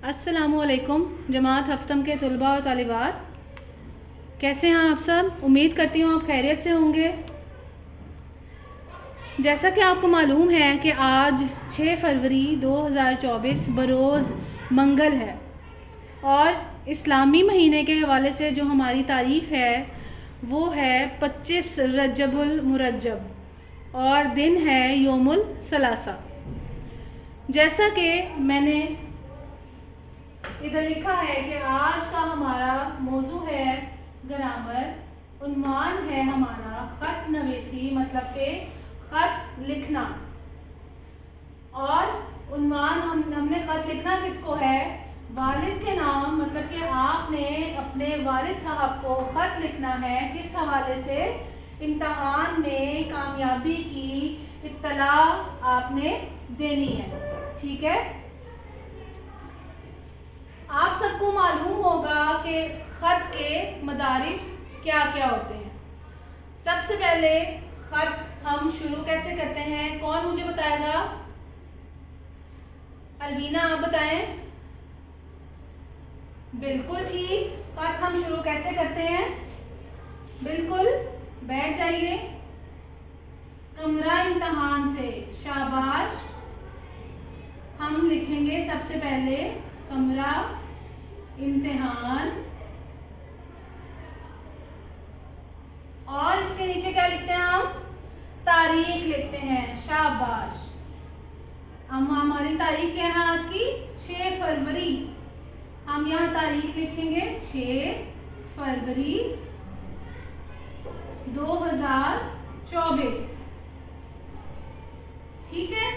अस्सलामुअलैकुम जमात हफ्तम के तलबा और तालिबात, कैसे हैं आप सब। उम्मीद करती हूँ आप खैरियत से होंगे। जैसा कि आपको मालूम है कि आज 6 फरवरी 2024 बरोज़ मंगल है और इस्लामी महीने के हवाले से जो हमारी तारीख़ है वो है 25 रजबुल मुरज्जब और दिन है योमुल सलासा। जैसा कि मैंने इधर लिखा है कि आज का हमारा मौजू है ग्रामर, उन्वान है हमारा ख़त नवीसी मतलब कि ख़त लिखना। और उन्वान हमने ख़त लिखना किसको है, वालिद के नाम, मतलब कि आपने अपने वालिद साहब को ख़त लिखना है। किस हवाले से, इम्तहान में कामयाबी की इत्तला आपने देनी है। ठीक है, आप सबको मालूम होगा कि ख़त के मदारिज क्या क्या होते हैं। सबसे पहले ख़त हम शुरू कैसे करते हैं, कौन मुझे बताएगा। अलवीना आप बताएं। बिल्कुल ठीक, ख़त हम शुरू कैसे करते हैं, बिल्कुल बैठ जाइए। कमरा इम्तहान से, शाबाश। हम लिखेंगे सबसे पहले कमरा इम्तिहान और इसके नीचे क्या लिखते हैं हम, तारीख लिखते हैं। शाबाश। हम हमारी तारीख क्या है आज की, 6 फरवरी। हम यहाँ तारीख लिखेंगे 6 फरवरी 2024। ठीक है,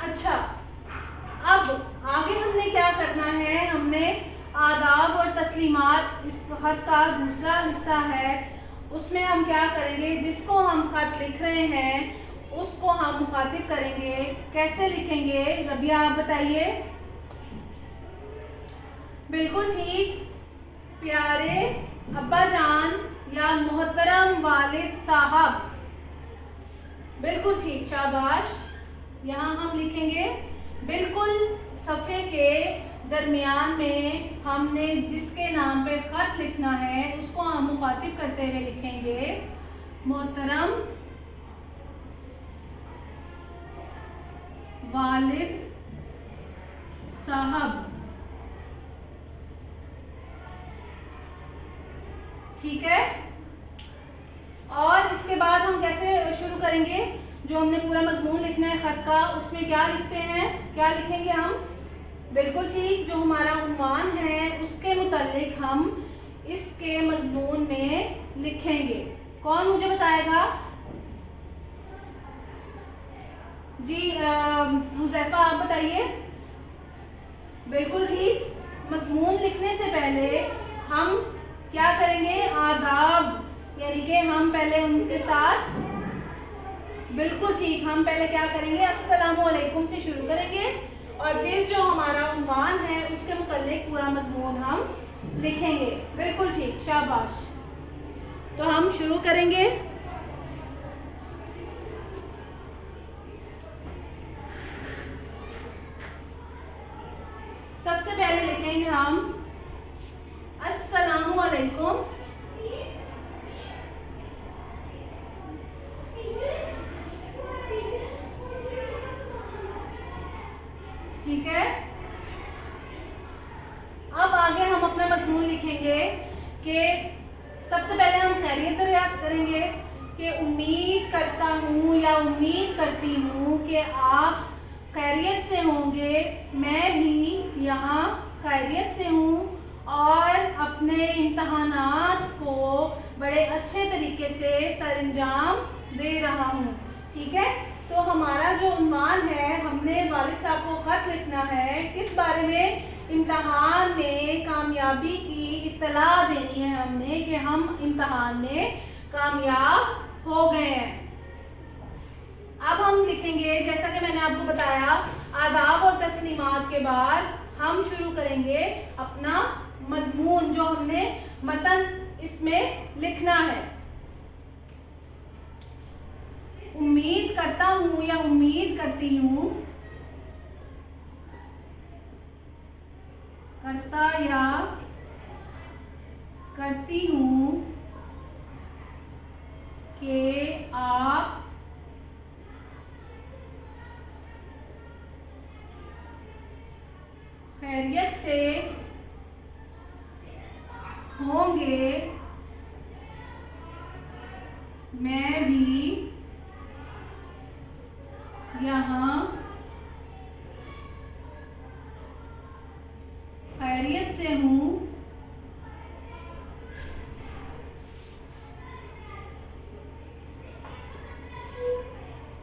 अच्छा अब आगे हमने क्या करना है, हमने आदाब और तस्लीमात, इस खत का दूसरा हिस्सा है, उसमें हम क्या करेंगे, जिसको हम खत लिख रहे हैं उसको हम मुखातिब करेंगे। कैसे लिखेंगे रबिया आप बताइए। बिल्कुल ठीक, प्यारे अब्बा जान या मोहतरम वालिद साहब। बिल्कुल ठीक, शाबाश। यहाँ हम लिखेंगे बिल्कुल सफ़े के दरमियान में हमने जिसके नाम पे ख़त लिखना है उसको हम मुखातिब करते हुए लिखेंगे मोहतरम वालिद साहब। ठीक है, और इसके बाद हम कैसे शुरू करेंगे, जो हमने पूरा मजमून लिखना है ख़त का, उसमें क्या लिखते हैं, क्या लिखेंगे हम। बिल्कुल ठीक, जो हमारा उन्वान है उसके मुतालिक हम इसके मजमून में लिखेंगे। कौन मुझे बताएगा जी, हुज़ैफा आप बताइए। बिल्कुल ठीक, मजमून लिखने से पहले हम क्या करेंगे, आदाब, यानी कि हम पहले उनके साथ, बिल्कुल ठीक, हम पहले क्या करेंगे, अस्सलामु अलैकुम से शुरू करेंगे और फिर जो हमारा उन्वान है उसके मुतालिक पूरा मजमून हम लिखेंगे। बिल्कुल ठीक, शाबाश। तो हम शुरू करेंगे। सबसे पहले लिखेंगे हम अस्सलामु अलैकुम। ठीक है, अब आगे हम अपना मजमून लिखेंगे कि सबसे पहले हम खैरियत दरियाफ्त करेंगे कि उम्मीद करता हूँ या उम्मीद करती हूँ कि आप खैरियत से होंगे। मैं भी यहाँ खैरियत से हूँ और अपने इम्तहानात को बड़े अच्छे तरीके से सरअंजाम दे रहा हूँ। ठीक है, तो हमारा जो उन्वान है, हमने वालिद साहब को ख़त लिखना है किस बारे में, इम्तहान में कामयाबी की इत्तला देनी है हमने कि हम इम्तहान में कामयाब हो गए हैं। अब हम लिखेंगे, जैसा कि मैंने आपको बताया, आदाब और तस्लीमात के बाद हम शुरू करेंगे अपना मजमून, जो हमने मतन इसमें लिखना है। उम्मीद करता हूँ या उम्मीद करती हूँ करता या करती हूँ कि आप खैरियत से होंगे, मैं भी यहाँ खैरियत से हूँ।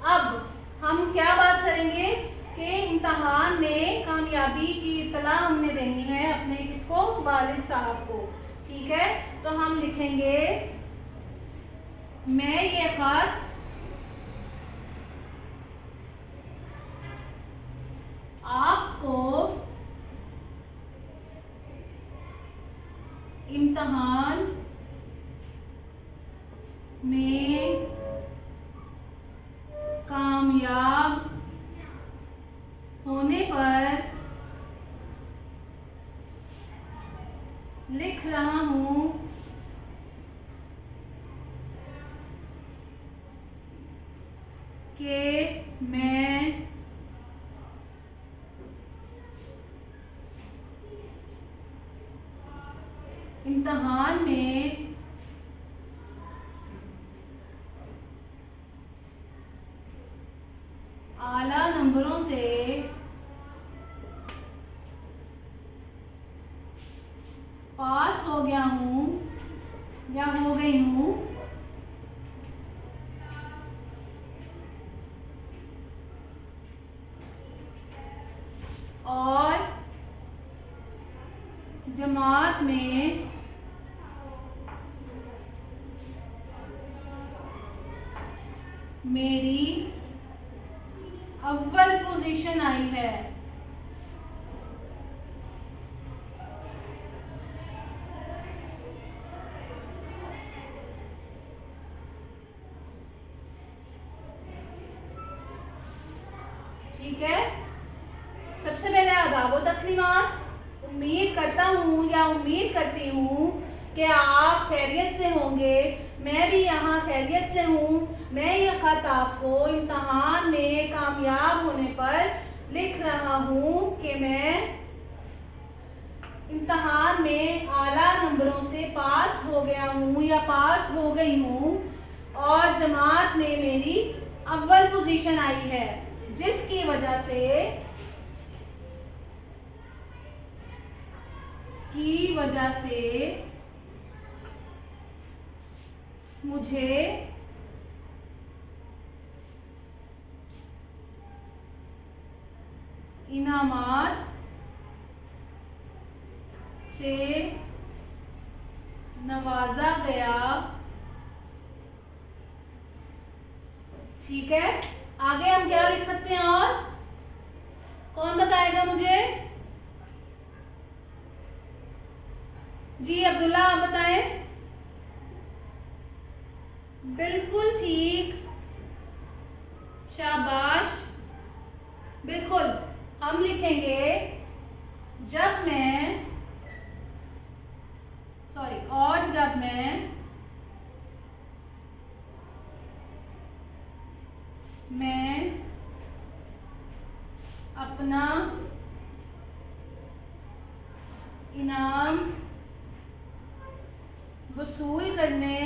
अब हम क्या बात करेंगे कि इम्तहान में कामयाबी की इत्तला हमने देनी है अपने किसको, वालिद साहब को। ठीक है, तो हम लिखेंगे मैं ये खत आपको इम्तहान में कामयाब होने पर लिख रहा हूँ कि मैं इम्तहान में आला नंबरों से पास हो गया हूँ या हो गई हूँ। और जमात में मेरी अव्वल पोजीशन आई है। ठीक है, सबसे पहले आदाब व तस्लीमात। उम्मीद करता हूँ या उम्मीद करती हूँ कि आप खैरियत से होंगे, मैं भी यहाँ खैरियत से हूँ। मैं ये ख़त आपको इम्तहान में कामयाब होने पर लिख रहा हूँ कि मैं इम्तहान में आला नंबरों से पास हो गया हूँ या पास हो गई हूँ और जमात में मेरी अव्वल पोजीशन आई है, जिसकी वजह से मुझे इनामात से नवाजा गया। ठीक है, आगे हम क्या लिख सकते हैं और कौन बताएगा मुझे? जी अब्दुल्ला, आप बताएं। बिल्कुल ठीक, शाबाश। बिल्कुल, हम लिखेंगे जब मैं और जब मैं अपना इनाम वसूल करने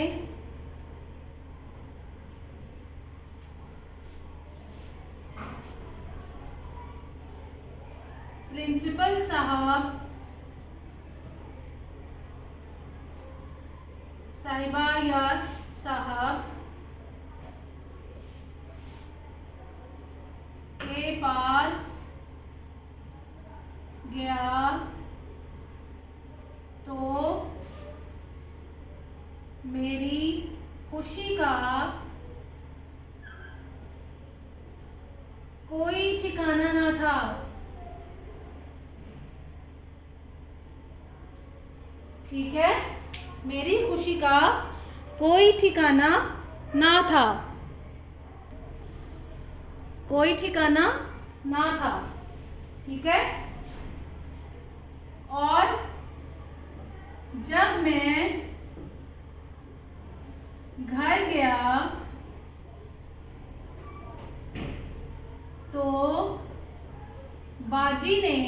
प्रिंसिपल साहब, साहिबा या साहब के पास गया तो मेरी खुशी का कोई ठिकाना ना था। ठीक है, मेरी खुशी का कोई ठिकाना ना था, कोई ठिकाना ना था। ठीक है, और जब मैं घर गया तो बाजी ने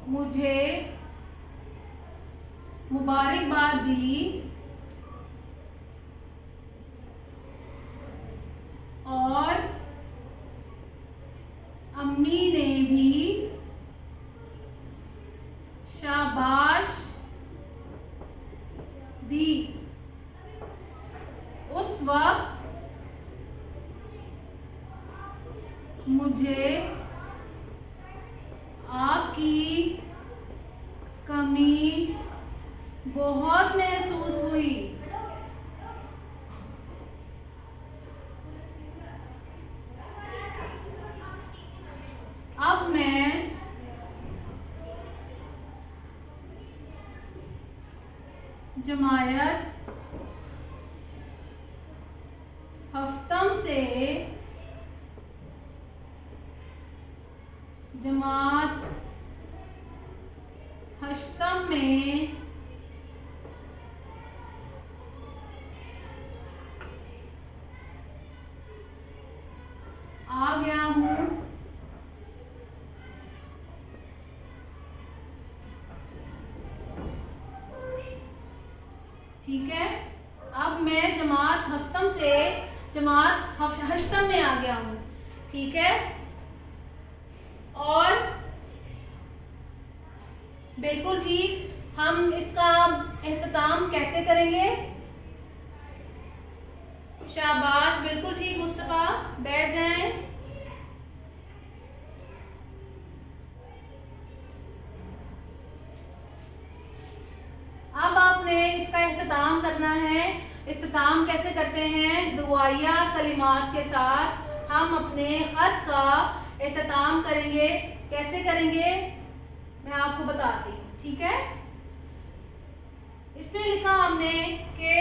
मुझे मुबारकबाद दी और अम्मी ने भी शाबाश दी। उस वक्त मुझे आपकी कमी बहुत महसूस हुई। अब मैं जमायत हफ्तम से जमात हश्तम में आ गया हूँ। ठीक है, अब मैं जमात हफ्तम से जमात हश्तम में आ गया हूँ। ठीक है, और बिल्कुल ठीक, हम इसका एहतताम कैसे करेंगे? शाबाश, बिल्कुल ठीक मुस्तफ़ा, बैठ जाएं। अब आपने इसका एहतताम करना है। एहतताम कैसे करते हैं? दुआया कलिमात के साथ हम अपने खत का एहतताम करेंगे। कैसे करेंगे मैं आपको बताती हूँ। ठीक है, इसमें लिखा हमने कि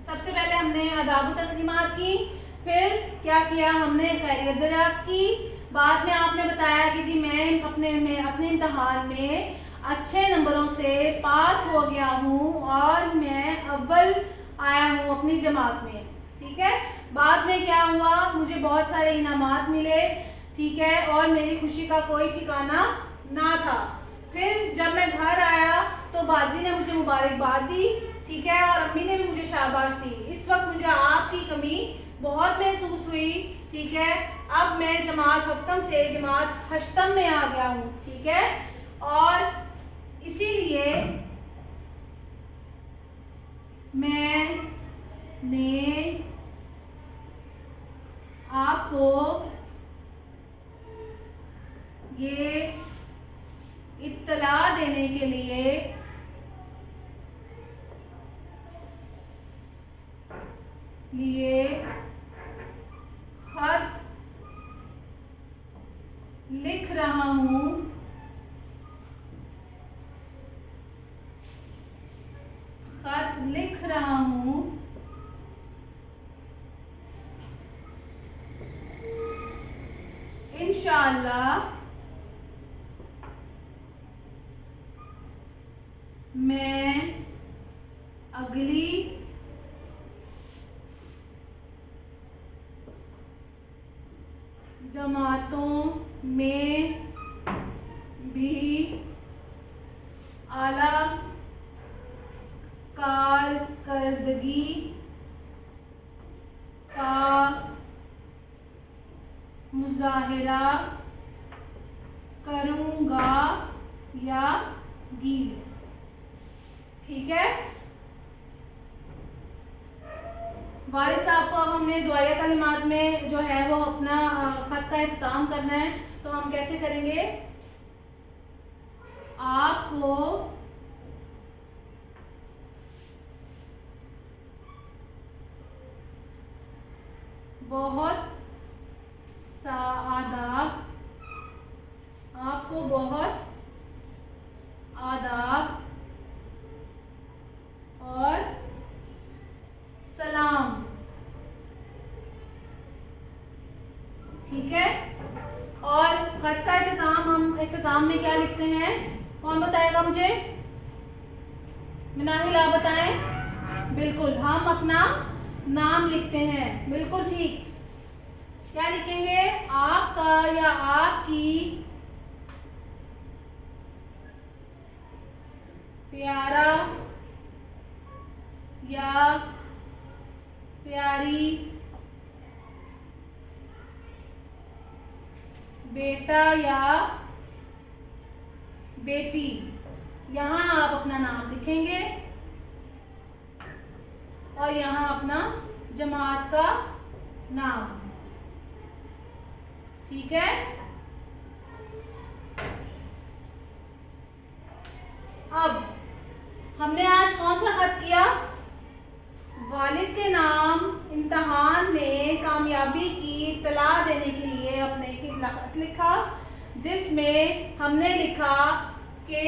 सबसे पहले हमने आदाब तस्लीमात की, फिर क्या किया हमने खैरियत दरियाफ्त की। बाद में आपने बताया कि जी मैं अपने इम्तिहान में अच्छे नंबरों से पास हो गया हूँ और मैं अव्वल आया हूँ अपनी जमात में। ठीक है, बाद में क्या हुआ, मुझे बहुत सारे इनामात मिले। ठीक है, और मेरी खुशी का कोई ठिकाना ना था। फिर जब मैं घर आया तो बाजी ने मुझे मुबारकबाद दी। ठीक है, और अम्मी ने भी मुझे शाबाश दी। इस वक्त मुझे आपकी कमी बहुत महसूस हुई। ठीक है, अब मैं जमात हफ्तम से जमात हश्तम में आ गया हूँ। ठीक है, और इसीलिए मैंने आपको ये इत्तला देने के लिए खत लिख रहा हूँ। खत लिख रहा हूँ। इंशाअल्लाह मैं अगली जमातों में भी आला कारकर्दगी का मुजाहिरा करूँगा या गी। ठीक है, वारिद साहब को अब हमने दुआया कलिमात में जो है वो अपना खत का इख्तिताम करना है। तो हम कैसे करेंगे? आपको बहुत आदाब, आपको बहुत आदाब और सलाम। ठीक है, और खत का इख्तिताम हम इख्तिताम में क्या लिखते हैं? कौन बताएगा मुझे? मिनाहिल आप बताएं। बिल्कुल, हम अपना नाम लिखते हैं, बिल्कुल ठीक। क्या लिखेंगे? आपका या आपकी प्यारा या प्यारी बेटा या बेटी, यहाँ आप अपना नाम लिखेंगे और यहाँ अपना जमात का नाम। ठीक है। अब हमने आज कौन सा खत किया? वालिद के नाम इम्तहान में कामयाबी की इत्तला देने के लिए अपने एक खत लिखा, जिसमें हमने लिखा कि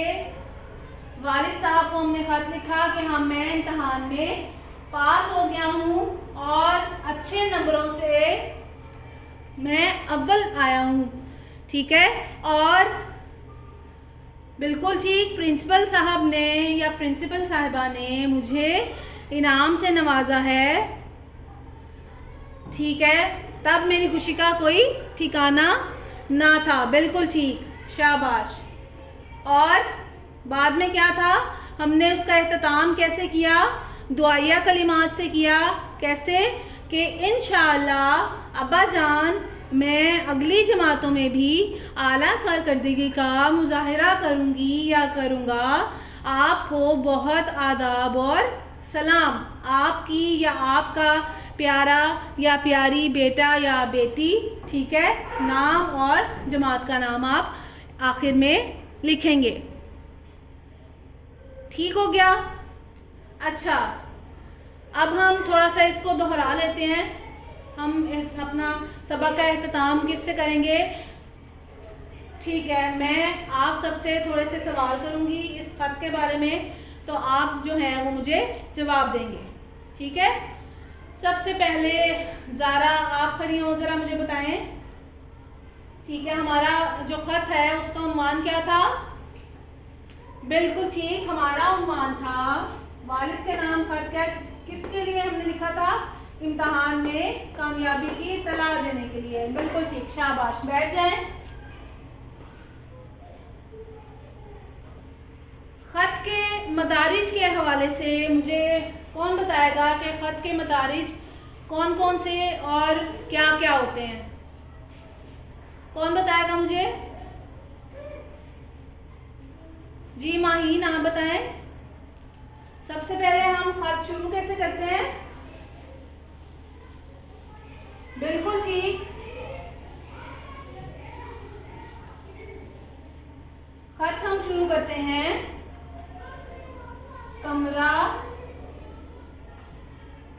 वालिद साहब को हमने खत लिखा कि मैं इम्तहान में पास हो गया हूँ और अच्छे नंबरों से मैं अव्वल आया हूँ। ठीक है। और बिल्कुल ठीक, प्रिंसिपल साहब ने या प्रिंसिपल साहिबा ने मुझे इनाम से नवाजा है। ठीक है। तब मेरी खुशी का कोई ठिकाना ना था। बिल्कुल ठीक, शाबाश। और बाद में क्या था? हमने उसका इख्तिताम कैसे किया? दुआया कलिमात से किया। कैसे? कि इंशाअल्लाह अब्बा जान, मैं अगली जमातों में भी आला कारकर्दगी का मुजाहिरा करूँगी या करूँगा। आपको बहुत आदाब और सलाम। आपकी या आपका प्यारा या प्यारी बेटा या बेटी। ठीक है। नाम और जमात का नाम आप आखिर में लिखेंगे। ठीक हो गया? अच्छा, अब हम थोड़ा सा इसको दोहरा लेते हैं। हम अपना सबक का इख्तिताम किससे करेंगे? ठीक है, मैं आप सबसे थोड़े से सवाल करूंगी इस खत के बारे में, तो आप जो हैं वो मुझे जवाब देंगे। ठीक है। सबसे पहले ज़ारा आप खड़ी हो, ज़रा मुझे बताएं। ठीक है, हमारा जो खत है उसका उन्वान क्या था? बिल्कुल ठीक, हमारा उन्वान था वालिद के नाम खत क्या किसके लिए हमने लिखा था? इम्तहान में कामयाबी की इत्तला देने के लिए। बिल्कुल ठीक, शाबाश। बैठ जाएं। खत के मदारिज के हवाले से मुझे कौन बताएगा कि खत के मदारिज कौन कौन से और क्या क्या होते हैं? कौन बताएगा मुझे? जी माहीन, आप बताएं। सबसे पहले हम खत शुरू कैसे करते हैं? बिल्कुल ठीक, खत हम शुरू करते हैं कमरा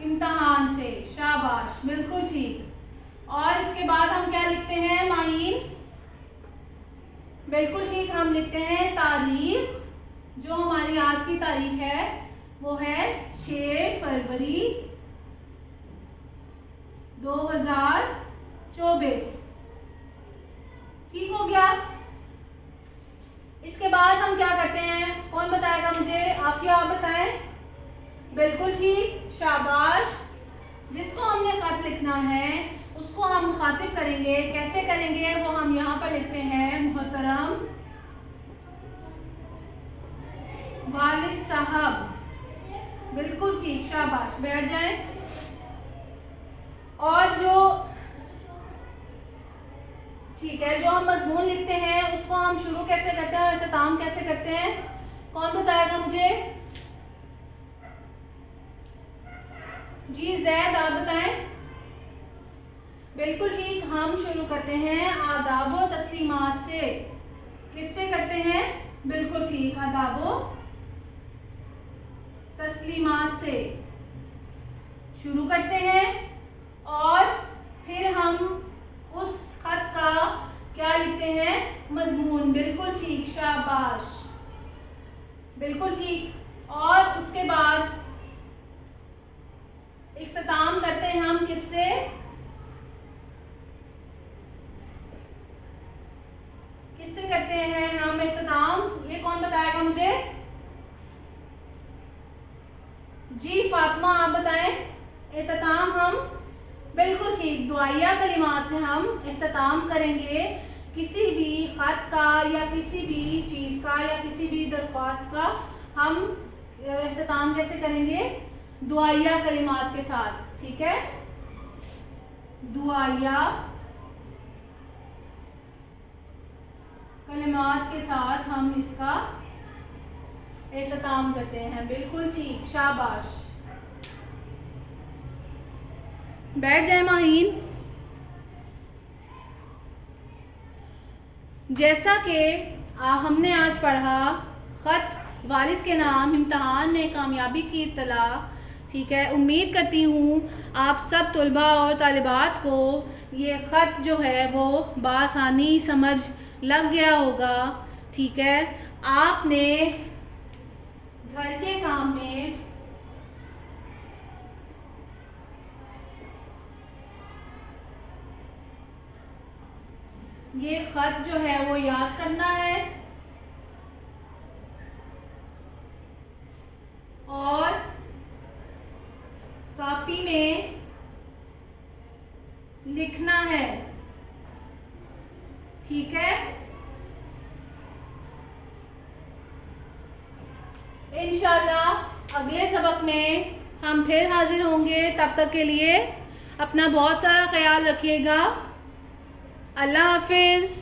इम्तहान से। शाबाश, बिल्कुल ठीक। और इसके बाद हम क्या लिखते हैं माहीन? बिल्कुल ठीक, हम लिखते हैं तारीख। जो हमारी आज की तारीख है वो है 6 फरवरी 2024। ठीक हो गया? इसके बाद हम क्या करते हैं? कौन बताएगा मुझे? आफिया, आप बताएं। बिल्कुल ठीक, शाबाश। जिसको हमने खत लिखना है उसको हम मुखातिब करेंगे। कैसे करेंगे वो हम यहाँ पर लिखते हैं, मुहतरम वालिद साहब। बिल्कुल ठीक, शाबाश। बैठ जाएं। और जो ठीक है, जो हम मजमून लिखते हैं उसको हम शुरू कैसे करते हैं, इख्तिताम कैसे करते हैं? कौन बताएगा मुझे? जी जैद, आप बताएं। बिल्कुल ठीक, हम शुरू करते हैं आदाब व तस्लीमात से। किससे करते हैं? बिल्कुल ठीक, आदाब व तस्लीमात से शुरू करते हैं। और फिर हम उस खत का क्या लिखते हैं? मजमून। बिल्कुल ठीक, शाबाश। बिल्कुल ठीक। और उसके बाद इख्तिताम करते हैं हम किससे? किससे करते करते हैं हम इख्तिताम। ये कौन बताएगा मुझे? जी फातिमा, आप बताएं। इख्तिताम हम बिल्कुल ठीक, दुआया कलिमात से हम इख्तिताम करेंगे किसी भी खत का या किसी भी चीज़ का या किसी भी दरख्वास्त का। हम इख्तिताम कैसे करेंगे? दुआया कलिमात के साथ, ठीक है। दुआया कलिमात के साथ हम इसका इख्तिताम करते हैं। बिल्कुल ठीक, शाबाश। बैठ जाए माहीन। जैसा कि हमने आज पढ़ा, ख़त वालिद के नाम इम्तहान में कामयाबी की इत्तला, ठीक है। उम्मीद करती हूँ आप सब तलबा और तालिबात को ये ख़त जो है वो बआसानी समझ लग गया होगा, ठीक है। आपने घर के काम में ये ख़त जो है वो याद करना है और कॉपी में लिखना है, ठीक है। इंशाल्लाह अगले सबक में हम फिर हाजिर होंगे। तब तक के लिए अपना बहुत सारा ख्याल रखिएगा। अल्लाह हाफिज़।